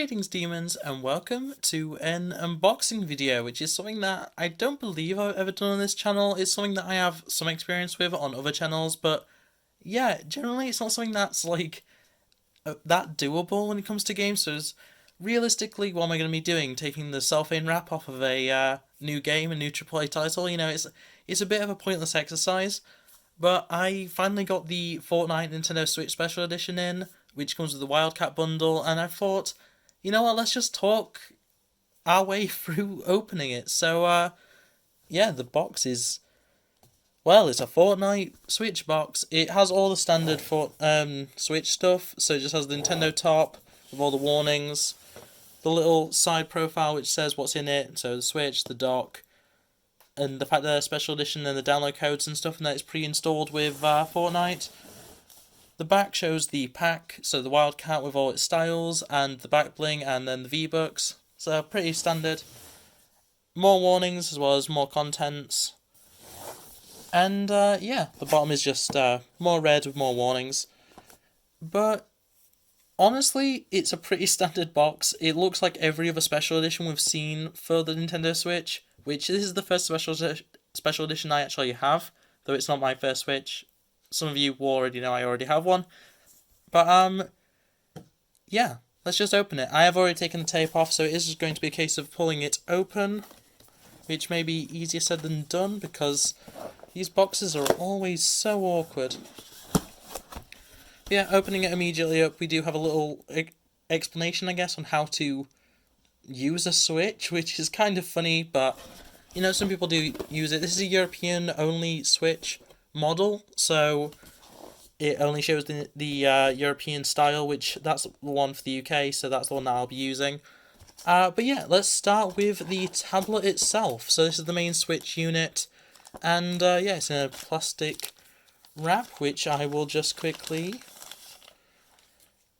Greetings demons and welcome to an unboxing video, which is something that I don't believe I've ever done on this channel. It's something that I have some experience with on other channels, but yeah, generally it's not something that's that doable when it comes to games. So realistically, what am I going to be doing? Taking the cellophane wrap off of a new game, a new AAA title? You know, it's a bit of a pointless exercise. But I finally got the Fortnite Nintendo Switch Special Edition in, which comes with the Wildcat bundle, and I thought, you know what, let's just talk our way through opening it. So, yeah, the box is, well, it's a Fortnite Switch box. It has all the standard Switch stuff, so it just has the Nintendo top with all the warnings, the little side profile which says what's in it, so the Switch, the dock, and the fact that they're special edition and the download codes and stuff, and that it's pre-installed with Fortnite. The back shows the pack, so the Wildcat with all its styles, and the back bling, and then the V-Bucks. So pretty standard. More warnings as well as more contents. And yeah, the bottom is just more red with more warnings. But honestly, it's a pretty standard box. It looks like every other special edition we've seen for the Nintendo Switch, which this is the first special edition I actually have, though it's not my first Switch. Some of you will already know I already have one. But, yeah, let's just open it. I have already taken the tape off, so it is just going to be a case of pulling it open, which may be easier said than done, because these boxes are always so awkward. But yeah, opening it immediately up, we do have a little explanation, I guess, on how to use a Switch, which is kind of funny, but, you know, some people do use it. This is a European-only Switch model, so it only shows the European style, which that's the one for the UK, so that's the one that I'll be using. But yeah, let's start with the tablet itself. So this is the main Switch unit, and yeah, it's in a plastic wrap, which I will just quickly...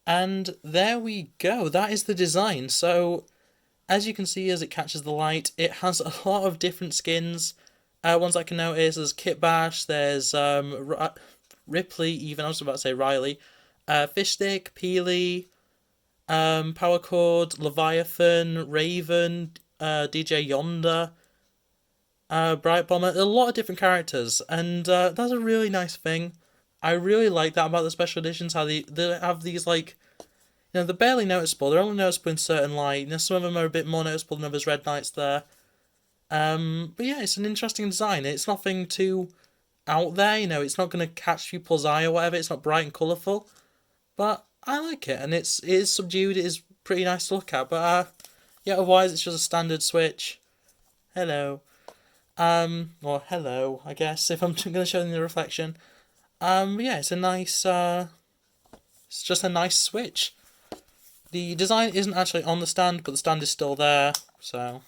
And there we go, that is the design. So, as you can see as it catches the light, it has a lot of different skins. Ones I can notice, there's Kit Bash, there's Ripley, even, I was about to say Riley, Fishstick, Peely, Power Chord, Leviathan, Raven, DJ Yonder, Bright Bomber, a lot of different characters, and that's a really nice thing. I really like that about the special editions, how they have these, like, you know, they're barely noticeable, they're only noticeable in certain light, you know, some of them are a bit more noticeable than others, Red Knight's there. But yeah, it's an interesting design. It's nothing too out there, you know, it's not going to catch people's eye or whatever, it's not bright and colourful, but I like it, and it is subdued, it is pretty nice to look at, but yeah, otherwise it's just a standard Switch. Hello. Or hello, I guess, if I'm going to show them the reflection. But yeah, it's a nice, it's just a nice Switch. The design isn't actually on the stand, but the stand is still there, so...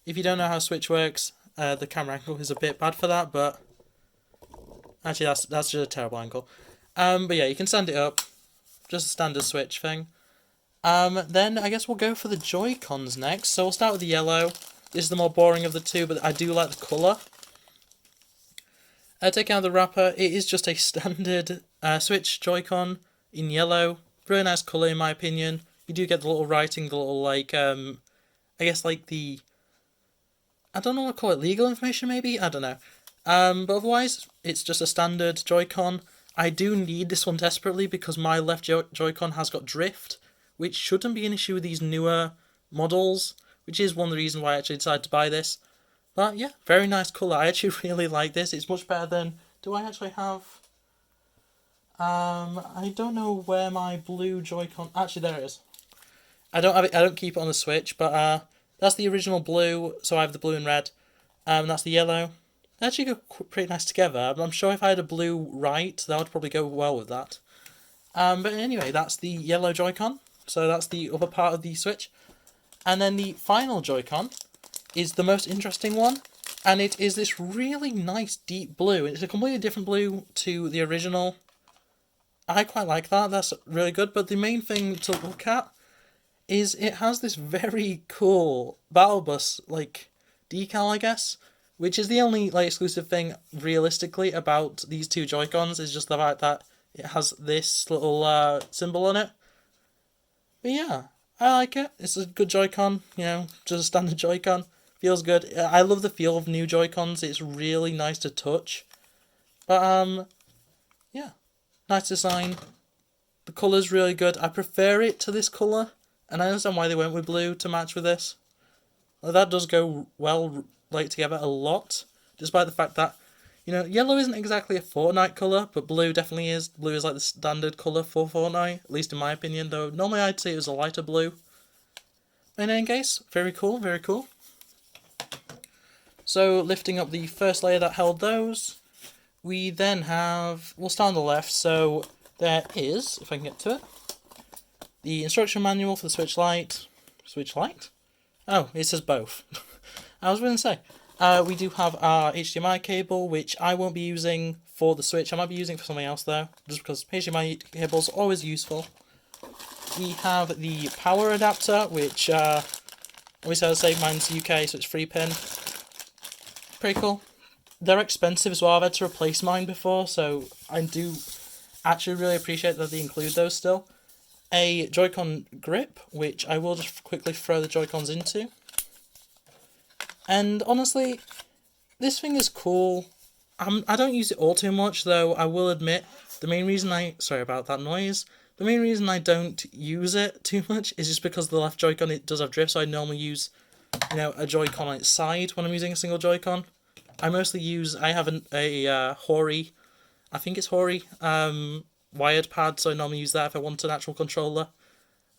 If you don't know how Switch works, the camera angle is a bit bad for that, but actually that's just a terrible angle. But yeah, you can stand it up, just a standard Switch thing. Then I guess we'll go for the Joy-Cons next. So we'll start with the yellow. This is the more boring of the two, but I do like the colour. Taking out the wrapper, it is just a standard Switch Joy-Con in yellow. Really nice colour in my opinion. You do get the little writing, the little like, I guess like the... I don't know what to call it, legal information maybe? I don't know. But otherwise, it's just a standard Joy-Con. I do need this one desperately because my left Joy-Con has got drift, which shouldn't be an issue with these newer models, which is one of the reasons why I actually decided to buy this. But yeah, very nice colour. I actually really like this. It's much better than... Do I actually have... I don't know where my blue Joy-Con... Actually, there it is. I don't keep it on the Switch, but... That's the original blue, so I have the blue and red. That's the yellow. They actually go pretty nice together. I'm sure if I had a blue right, that would probably go well with that. But anyway, that's the yellow Joy-Con. So that's the upper part of the Switch. And then the final Joy-Con is the most interesting one. And it is this really nice deep blue. It's a completely different blue to the original. I quite like that. That's really good. But the main thing to look at is it has this very cool Battle Bus, like, decal, I guess, which is the only, like, exclusive thing, realistically, about these two Joy-Cons, is just the fact that it has this little symbol on it. But yeah, I like it. It's a good Joy-Con, just a standard Joy-Con. Feels good. I love the feel of new Joy-Cons. It's really nice to touch. But, yeah. Nice design. The colour's really good. I prefer it to this colour. And I understand why they went with blue to match with this. That does go well, together a lot. Despite the fact that, yellow isn't exactly a Fortnite colour, but blue definitely is. Blue is the standard colour for Fortnite, at least in my opinion, though normally I'd say it was a lighter blue. In any case, very cool, very cool. So, lifting up the first layer that held those, we then we'll start on the left, so there is, if I can get to it, the instruction manual for the Switch Lite. Switch Lite? Oh, it says both. I was going to say, we do have our HDMI cable, which I won't be using for the Switch. I might be using it for something else though, just because HDMI cables are always useful. We have the power adapter, which, obviously I'll say mine's UK, so it's 3-pin. Pretty cool. They're expensive as well. I've had to replace mine before, so I do actually really appreciate that they include those still. A Joy-Con grip, which I will just quickly throw the Joy-Cons into. And honestly, this thing is cool. I don't use it all too much, though I will admit, the main reason sorry about that noise. The main reason I don't use it too much is just because the left Joy-Con, it does have drift, so I normally use, a Joy-Con on its side when I'm using a single Joy-Con. I have a Hori, I think it's Hori, wired pad, so I normally use that if I want an actual controller.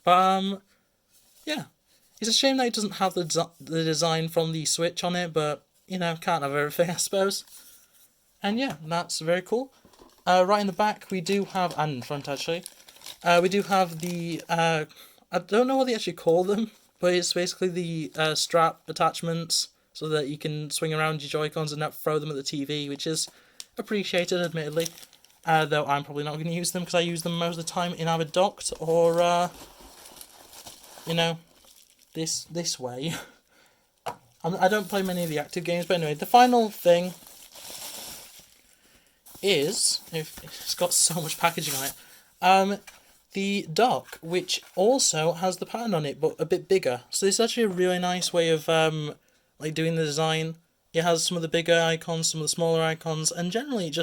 But, yeah. It's a shame that it doesn't have the design from the Switch on it, but, can't have everything, I suppose. And yeah, that's very cool. Right in the back, we do have, and in front actually, we do have the, I don't know what they actually call them, but it's basically the strap attachments, so that you can swing around your Joy-Cons and not throw them at the TV, which is appreciated, admittedly. Though I'm probably not going to use them, because I use them most of the time in either docked or, this way. I don't play many of the active games, but anyway, the final thing is, it's got so much packaging on it, the dock, which also has the pattern on it, but a bit bigger. So this is actually a really nice way of, doing the design. It has some of the bigger icons, some of the smaller icons, and generally it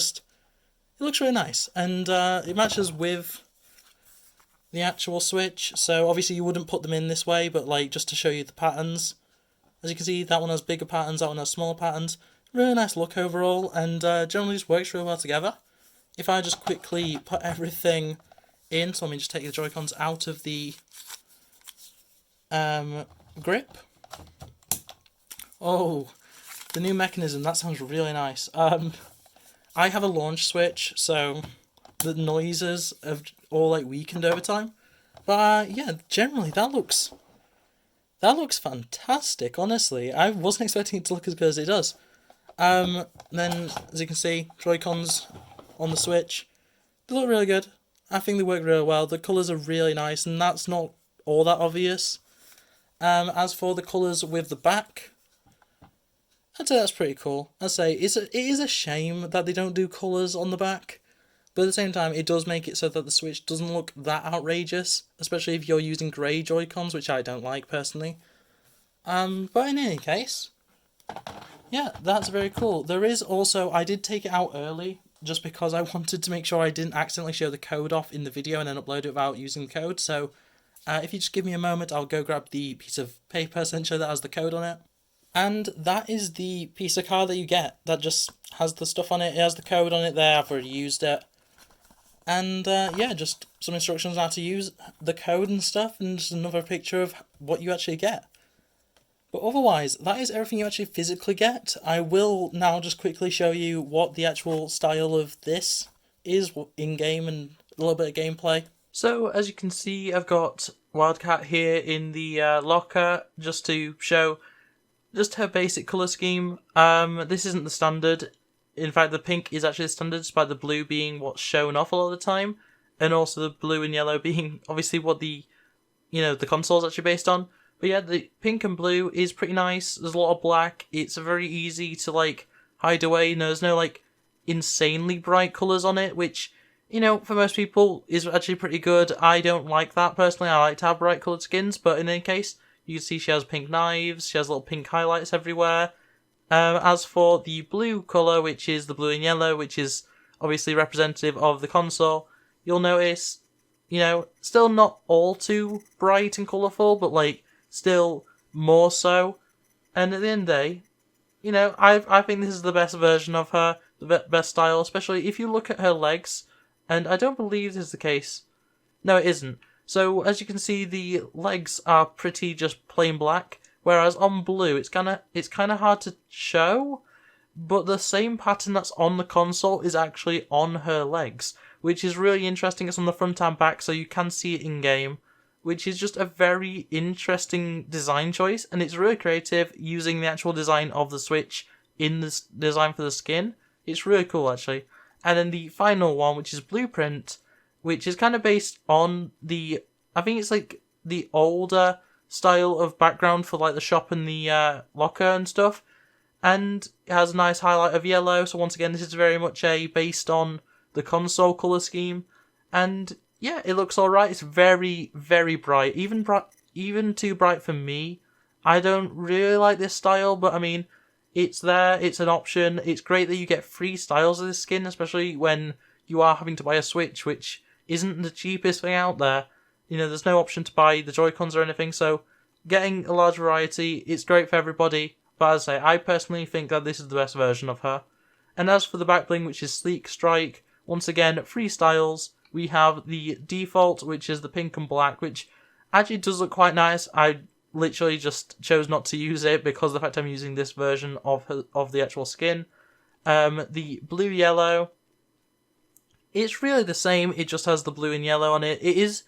looks really nice. And it matches with the actual Switch, so obviously you wouldn't put them in this way, but just to show you the patterns. As you can see, that one has bigger patterns, that one has smaller patterns. Really nice look overall, and generally just works really well together. If I just quickly put everything in, so let me just take the Joy-Cons out of the grip. Oh, the new mechanism, that sounds really nice. I have a launch switch, so the noises have all weakened over time. But yeah, generally that looks fantastic, honestly. I wasn't expecting it to look as good as it does. Then, as you can see, Joy-Cons on the Switch, they look really good. I think they work really well. The colours are really nice, and that's not all that obvious. As for the colours with the back, I'd say that's pretty cool. I'd say it is a shame that they don't do colours on the back, but at the same time, it does make it so that the Switch doesn't look that outrageous, especially if you're using grey Joy-Cons, which I don't like personally. But in any case, yeah, that's very cool. There is also, I did take it out early, just because I wanted to make sure I didn't accidentally show the code off in the video and then upload it without using the code, so if you just give me a moment, I'll go grab the piece of paper essentially that has the code on it. And that is the piece of card that you get, that just has the stuff on it. It has the code on it there, I've already used it. And yeah, just some instructions on how to use the code and stuff, and just another picture of what you actually get. But otherwise, that is everything you actually physically get. I will now just quickly show you what the actual style of this is in-game and a little bit of gameplay. So, as you can see, I've got Wildcat here in the locker, just to show just her basic colour scheme. This isn't the standard. In fact, the pink is actually the standard, despite the blue being what's shown off a lot of the time, and also the blue and yellow being obviously what the console's actually based on. But yeah, the pink and blue is pretty nice. There's a lot of black. It's very easy to hide away. There's no insanely bright colours on it, which you know, for most people is actually pretty good. I don't like that personally. I like to have bright coloured skins, but in any case, you can see she has pink knives, she has little pink highlights everywhere. As for the blue colour, which is the blue and yellow, which is obviously representative of the console, you'll notice, you know, still not all too bright and colourful, but like still more so. And at the end of the day, you know, I think this is the best version of her, the best style, especially if you look at her legs, and I don't believe this is the case. No, it isn't. So, as you can see, the legs are pretty just plain black, whereas on blue, it's kind of hard to show, but the same pattern that's on the console is actually on her legs, which is really interesting. It's on the front and back, so you can see it in-game, which is just a very interesting design choice, and it's really creative using the actual design of the Switch in this design for the skin. It's really cool, actually. And then the final one, which is Blueprint, which is kind of based on the, I think it's like the older style of background for like the shop and the locker and stuff. And it has a nice highlight of yellow, so once again, this is very much based on the console colour scheme. And yeah, it looks alright. It's very, very bright. Even too bright for me. I don't really like this style, but I mean, it's there, it's an option. It's great that you get free styles of this skin, especially when you are having to buy a Switch, which isn't the cheapest thing out there. You know, there's no option to buy the Joy-Cons or anything, so getting a large variety, it's great for everybody. But as I say, I personally think that this is the best version of her. And as for the back bling, which is Sleek Strike, once again, free styles. We have the default, which is the pink and black, which actually does look quite nice. I literally just chose not to use it because of the fact I'm using this version of the actual skin. The blue-yellow, it's really the same, it just has the blue and yellow on it. It is,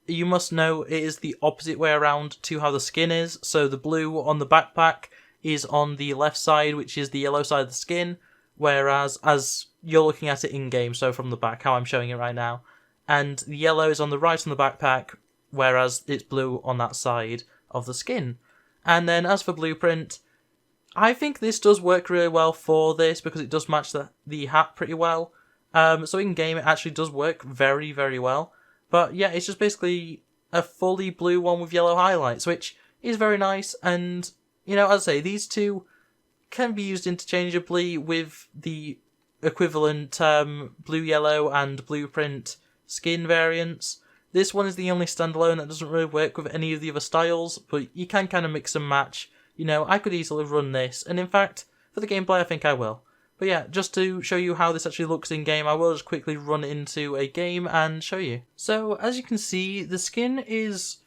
you must know, it is the opposite way around to how the skin is. So the blue on the backpack is on the left side, which is the yellow side of the skin, whereas as you're looking at it in-game, so from the back, how I'm showing it right now, and the yellow is on the right on the backpack, whereas it's blue on that side of the skin. And then as for Blueprint, I think this does work really well for this because it does match the hat pretty well. So in-game it actually does work very, very well. But yeah, it's just basically a fully blue one with yellow highlights, which is very nice. And, you know, as I say, these two can be used interchangeably with the equivalent blue-yellow and Blueprint skin variants. This one is the only standalone that doesn't really work with any of the other styles, but you can kind of mix and match. You know, I could easily run this, and in fact, for the gameplay, I think I will. But yeah, just to show you how this actually looks in-game, I will just quickly run into a game and show you. So, as you can see, the skin is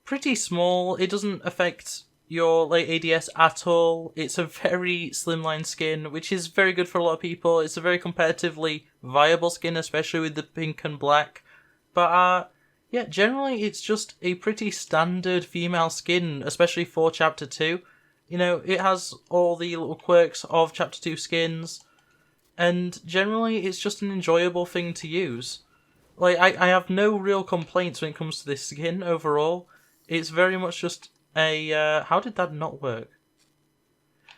pretty small. It doesn't affect your like ADS at all. It's a very slimline skin, which is very good for a lot of people. It's a very competitively viable skin, especially with the pink and black. But yeah, generally it's just a pretty standard female skin, especially for Chapter 2. You know, it has all the little quirks of Chapter 2 skins, and generally it's just an enjoyable thing to use. Like, I have no real complaints when it comes to this skin overall. It's very much just a, how did that not work?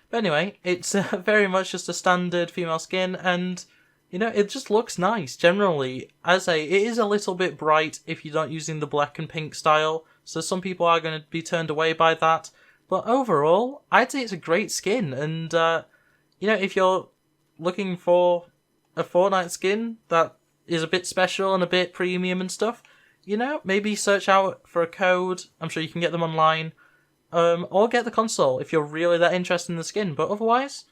But anyway, it's very much just a standard female skin, and, you know, it just looks nice, generally. As I say, it is a little bit bright if you're not using the black and pink style, so some people are going to be turned away by that. But overall, I'd say it's a great skin, and, you know, if you're looking for a Fortnite skin that is a bit special and a bit premium and stuff, you know, maybe search out for a code. I'm sure you can get them online. Or get the console if you're really that interested in the skin. But otherwise,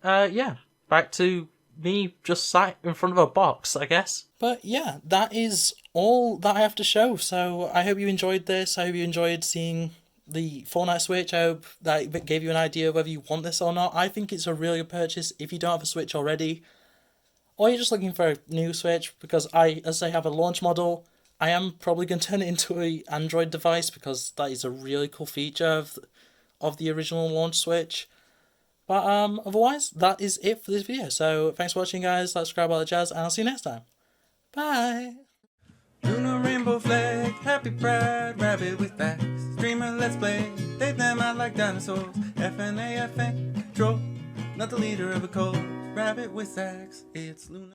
yeah, back to me just sat in front of a box, I guess. But yeah, that is all that I have to show. So I hope you enjoyed this. I hope you enjoyed seeing the Fortnite Switch. I hope that gave you an idea of whether you want this or not. I think it's a really good purchase if you don't have a Switch already, or you're just looking for a new Switch, because as I have a launch model, I am probably going to turn it into an Android device because that is a really cool feature of the original launch Switch. But otherwise, that is it for this video. So thanks for watching, guys. Like, subscribe, all the jazz, and I'll see you next time. Bye! Lunar rainbow flag, happy pride, rabbit with facts. Streamer let's play, they them out like dinosaurs. FNAFN, troll, not the leader of a cult. Rabbit with sax, it's Lunar.